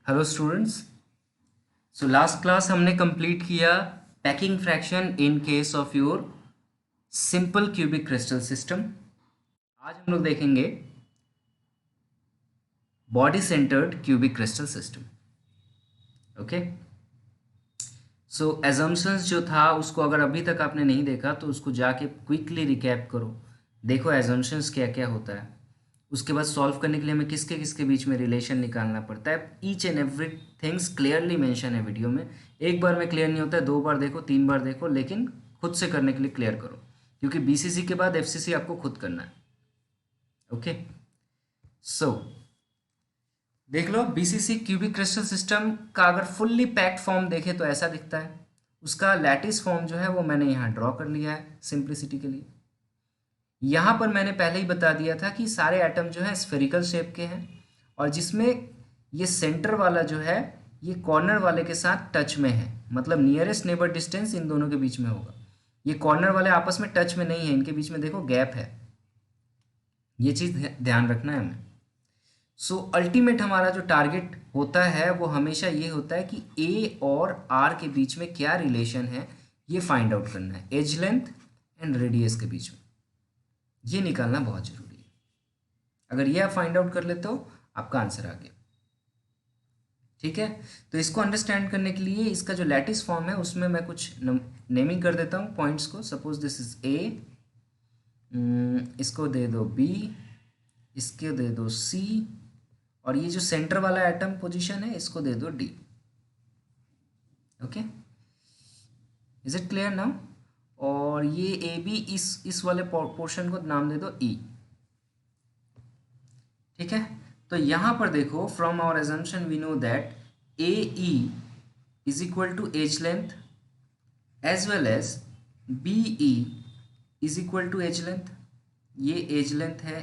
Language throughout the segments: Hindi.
Hello students. So last class हमने कंप्लीट किया packing fraction in case of your simple cubic crystal system. आज हम लोग देखेंगे body centred cubic crystal system. Okay, so assumptions जो था उसको अगर अभी तक आपने नहीं देखा तो उसको जाके क्विकली रिकैप करो। देखो एजम्पशंस क्या क्या होता है, उसके बाद सॉल्व करने के लिए हमें किसके किसके बीच में रिलेशन निकालना पड़ता है। Each and every things clearly mention है वीडियो में। एक बार में क्लियर नहीं होता है, 2 बार देखो, 3 बार देखो, लेकिन खुद से करने के लिए क्लियर करो, क्योंकि बीसीसी के बाद एफसीसी आपको खुद करना है। ओके, सो देख लो बीसीसी क्यूबिक क्रिस्टल सिस्टम का अगर फुल्ली पैक्ड फॉर्म देखें तो ऐसा दिखता है। उसका लैटिस फॉर्म जो है वो मैंने यहाँ ड्रॉ कर लिया है सिंप्लिसिटी के लिए। यहाँ पर मैंने पहले ही बता दिया था कि सारे एटम जो है स्फेरिकल शेप के हैं, और जिसमें ये सेंटर वाला जो है ये कॉर्नर वाले के साथ टच में है, मतलब नियरेस्ट नेबर डिस्टेंस इन दोनों के बीच में होगा। ये कॉर्नर वाले आपस में टच में नहीं है, इनके बीच में देखो गैप है। ये चीज़ ध्यान रखना है हमें। सो अल्टीमेट हमारा जो टारगेट होता है वो हमेशा ये होता है कि ए और आर के बीच में क्या रिलेशन है, ये फाइंड आउट करना है, एज लेंथ एंड रेडियस के बीच में। ये निकालना बहुत ज़रूरी है। अगर ये आप फाइंड आउट कर लेते हो आपका आंसर आ गया। ठीक है, तो इसको अंडरस्टैंड करने के लिए इसका जो लैटिस फॉर्म है उसमें मैं कुछ नेमिंग कर देता हूँ पॉइंट्स को। सपोज दिस इज ए, इसको दे दो बी, इसके दे दो सी, और ये जो सेंटर वाला एटम पोजीशन है इसको दे दो D. Okay, is it clear now? और ये ए बी इस वाले पोर्शन को नाम दे दो ई। ठीक है, तो यहां पर देखो from our assumption we know that A E is equal to edge length as well as B E is equal to edge length. ये एज लेंथ है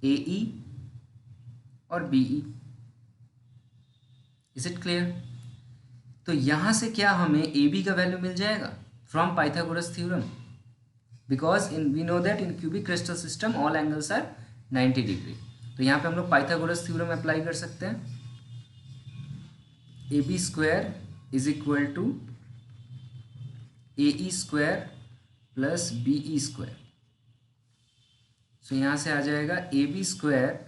ए ई और B E. Is it clear? तो यहां से क्या हमें ए बी का वैल्यू मिल जाएगा from Pythagoras theorem, because in we know that in cubic crystal system all angles are 90 degree. तो यहाँ पे हम लोग पाइथागोरस थ्योरम अप्लाई कर सकते हैं। A B square is equal to A E square plus B E square. So यहाँ से आ जाएगा A B square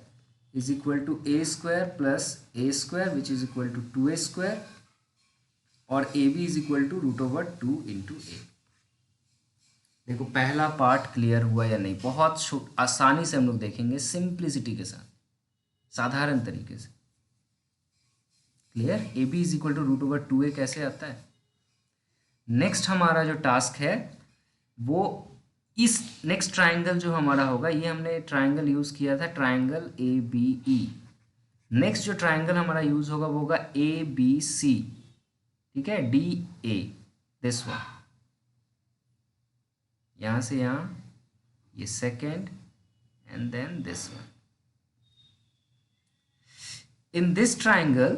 is equal to A square plus A square which is equal to 2a square, और A B is equal to √2 into A. देखो पहला पार्ट क्लियर हुआ या नहीं? बहुत आसानी से हम लोग देखेंगे, सिंप्लिसिटी के साथ, साधारण तरीके से। Clear? A B is equal to √2a कैसे आता है? नेक्स्ट हमारा जो टास्क है वो इस नेक्स्ट ट्राइंगल जो हमारा होगा, ये हमने ट्राइंगल यूज किया था, triangle A B E. Next जो ट्राइंगल हमारा यूज होगा वो होगा ए बी सी। ठीक है, डी ए, दिस वन, यहां से यहां, ये second, and then this one. In this triangle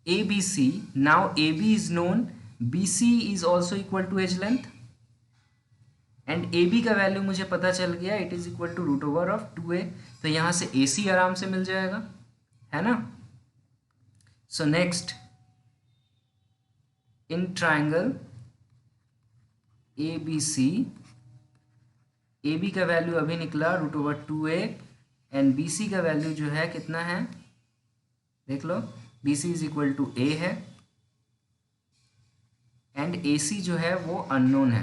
ABC, now AB is known, BC is also equal to edge length, and AB का वैल्यू मुझे पता चल गया, it is equal to √2a। तो यहाँ से AC आराम से मिल जाएगा, है ना? So next in triangle ABC, AB का वैल्यू अभी निकला √2a, एंड BC का वैल्यू जो है कितना है देख लो, BC इज इक्वल टू ए है, एंड AC जो है वो अननोन है,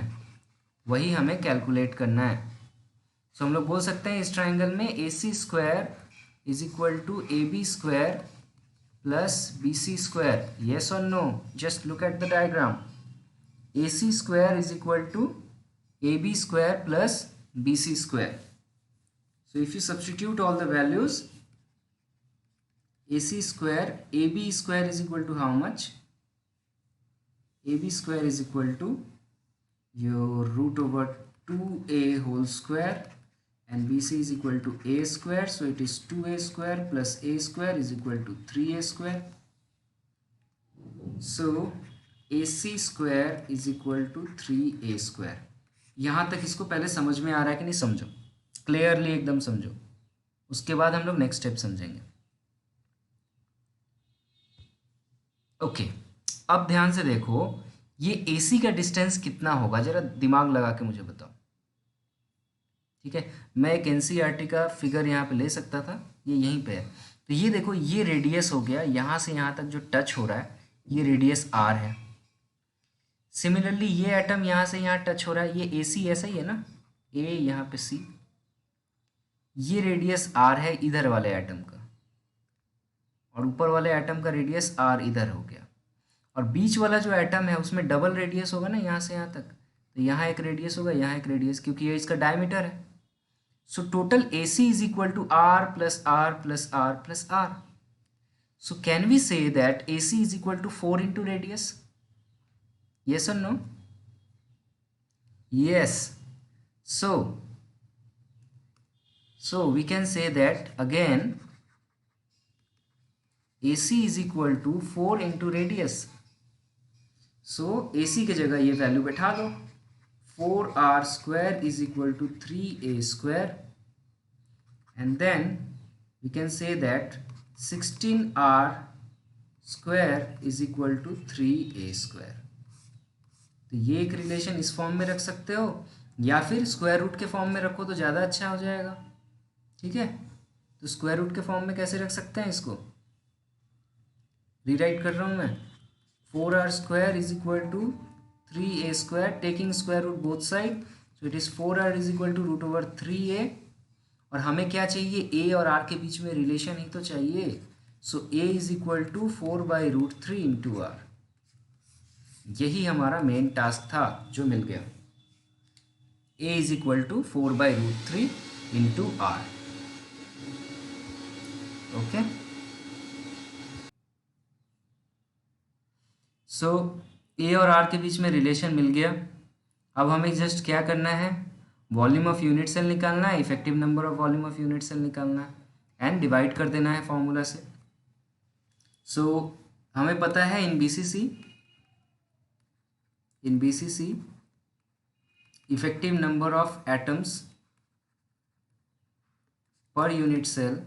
वही हमें कैलकुलेट करना है। सो हम लोग बोल सकते हैं इस ट्राइंगल में AC square is equal to A B square plus BC square. Yes और no? Just look at the diagram. AC square is equal to A B square plus BC square. So if you substitute all the values, AC square AB square is equal to how much? AB square is equal to your √2a whole square, and BC is equal to a square, so it is 2a square plus a square is equal to 3a square. So AC square is equal to 3a square. यहाँ तक इसको पहले समझ में आ रहा है कि नहीं? समझो क्लियरली, एकदम समझो, उसके बाद हम लोग नेक्स्ट स्टेप समझेंगे। ओके, अब ध्यान से देखो, ये AC का डिस्टेंस कितना होगा, जरा दिमाग लगा के मुझे बताओ। ठीक है, मैं एक NCERT का फिगर यहाँ पे ले सकता था, ये यहीं पे है। तो ये देखो, ये रेडियस हो गया, यहाँ से यहाँ तक जो टच हो रहा है ये रेडियस R है। सिमिलरली ये एटम यहाँ से यहाँ टच हो रहा है, ये AC ऐसा ही है ना, A यहाँ पे C, ये रेडियस R है इधर वाले एटम का, और ऊपर वाले एटम का रेडियस R इधर हो गया। और बीच वाला जो एटम है उसमें डबल रेडियस होगा ना, यहाँ से यहाँ तक, तो यहाँ एक रेडियस होगा, यहाँ एक रेडियस, क्योंकि ये इसका डायमीटर है। So total AC is equal to R plus R plus R plus R. So can we say that AC is equal to 4 into radius? Yes or no? Yes. So we can say that again AC is equal to 4 into radius. So AC की जगह ये वैल्यू बैठा दो, 4R square is equal to 3A square, and then we can say that 16R square is equal to 3A square. तो ये एक रिलेशन इस फॉर्म में रख सकते हो, या फिर स्क्वायर रूट के फॉर्म में रखो तो ज़्यादा अच्छा हो जाएगा। ठीक है, तो स्क्वायर रूट के फॉर्म में कैसे रख सकते हैं इसको, रीराइट कर रहा हूँ मैं, 4R square is equal to 3A square, taking square root both side, so it is 4R is equal to root over 3A, और हमें क्या चाहिए, A और R के बीच में रिलेशन ही तो चाहिए। सो A is equal to 4/√3 into R। यही हमारा मेन टास्क था जो मिल गया, A is equal to 4/√3 into R। Okay, so A और R के बीच में रिलेशन मिल गया। अब हमें जस्ट क्या करना है, वॉल्यूम ऑफ यूनिट सेल निकालना है, effective number of volume of unit cell निकालना है, एंड डिवाइड कर देना है फॉर्मूला से। सो हमें पता है in BCC effective number of atoms per unit cell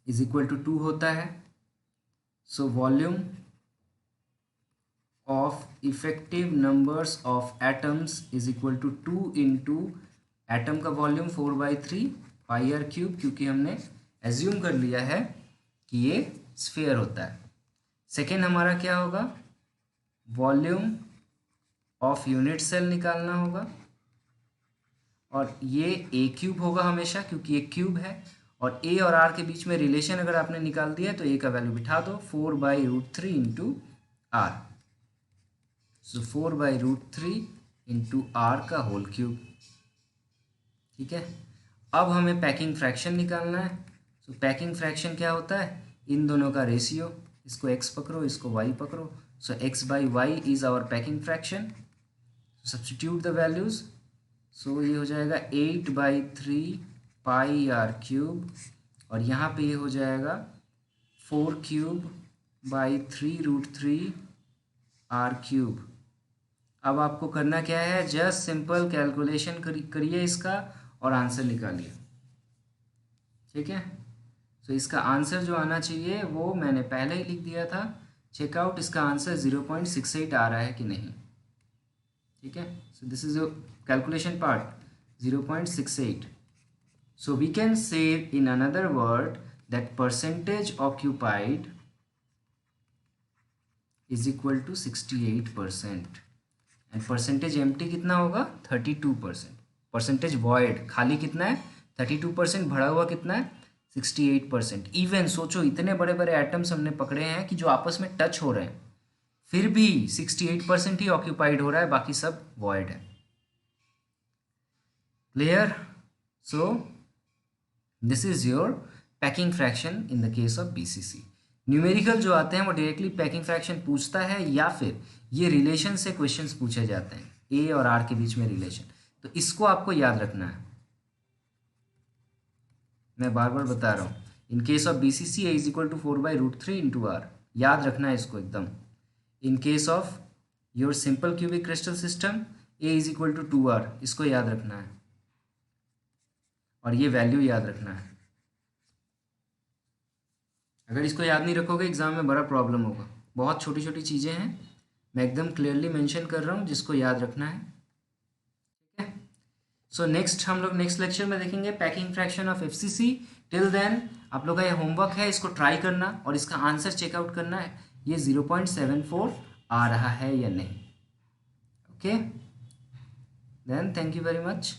is equal to 2 होता है। So volume of effective numbers of atoms is equal to 2 into atom का वॉल्यूम 4/3 πr³, क्योंकि हमने एज्यूम कर लिया है कि ये स्फीयर होता है। सेकेंड हमारा क्या होगा, वॉल्यूम ऑफ यूनिट सेल निकालना होगा, और ये A³ होगा हमेशा क्योंकि ये क्यूब है, और A और R के बीच में रिलेशन अगर आपने निकाल दिया है तो A का वैल्यू बिठा दो, 4/√3 इंटू R। सो 4/√3 इंटू R का होल क्यूब। ठीक है, अब हमें पैकिंग फ्रैक्शन निकालना है। सो पैकिंग फ्रैक्शन क्या होता है, इन दोनों का रेशियो, इसको x पकड़ो इसको y पकड़ो, so x/y is our packing fraction. Substitute the values, so ये हो जाएगा 8/3 πr³, और यहाँ पे ये हो जाएगा 4³/3√3 R³। अब आपको करना क्या है, जस्ट सिंपल कैलकुलेशन करिए इसका और आंसर निकालिए। ठीक है, तो इसका आंसर जो आना चाहिए वो मैंने पहले ही लिख दिया था, चेकआउट इसका आंसर 0.68 आ रहा है कि नहीं। ठीक है, so this is your calculation part, 0.68। So we can say in another word that percentage occupied is equal to 68%, and percentage empty कितना होगा, 32%। परसेंटेज वॉइड खाली कितना है, 32%, भरा हुआ कितना है, 68%। इवन सोचो इतने बड़े बड़े एटम्स हमने पकड़े हैं कि जो आपस में टच हो रहे हैं, फिर भी 68% ही ऑक्यूपाइड हो रहा है, बाकी सब वॉइड है। Clear? So this is your packing fraction in the case of BCC। Numerical जो आते हैं वो डायरेक्टली पैकिंग फ्रैक्शन पूछता है, या फिर ये रिलेशन से क्वेश्चंस पूछे जाते हैं, A और R के बीच में रिलेशन, तो इसको आपको याद रखना है। मैं बार बार बता रहा हूँ, in case of BCC A is equal to 4/√3 into R, याद रखना है इसको एकदम। In case of your simple cubic crystal system A is equal to 2R, इसको याद रखना है, और ये वैल्यू याद रखना है। अगर इसको याद नहीं रखोगे एग्ज़ाम में बड़ा प्रॉब्लम होगा। बहुत छोटी छोटी चीज़ें हैं, मैं एकदम क्लियरली मेंशन कर रहा हूँ जिसको याद रखना है। ठीक है, सो नेक्स्ट हम लोग नेक्स्ट लेक्चर में देखेंगे packing fraction of FCC. Till then आप लोग का ये होमवर्क है, इसको ट्राई करना और इसका आंसर चेकआउट करना है ये 0.74 आ रहा है या नहीं। Okay, then thank you very much.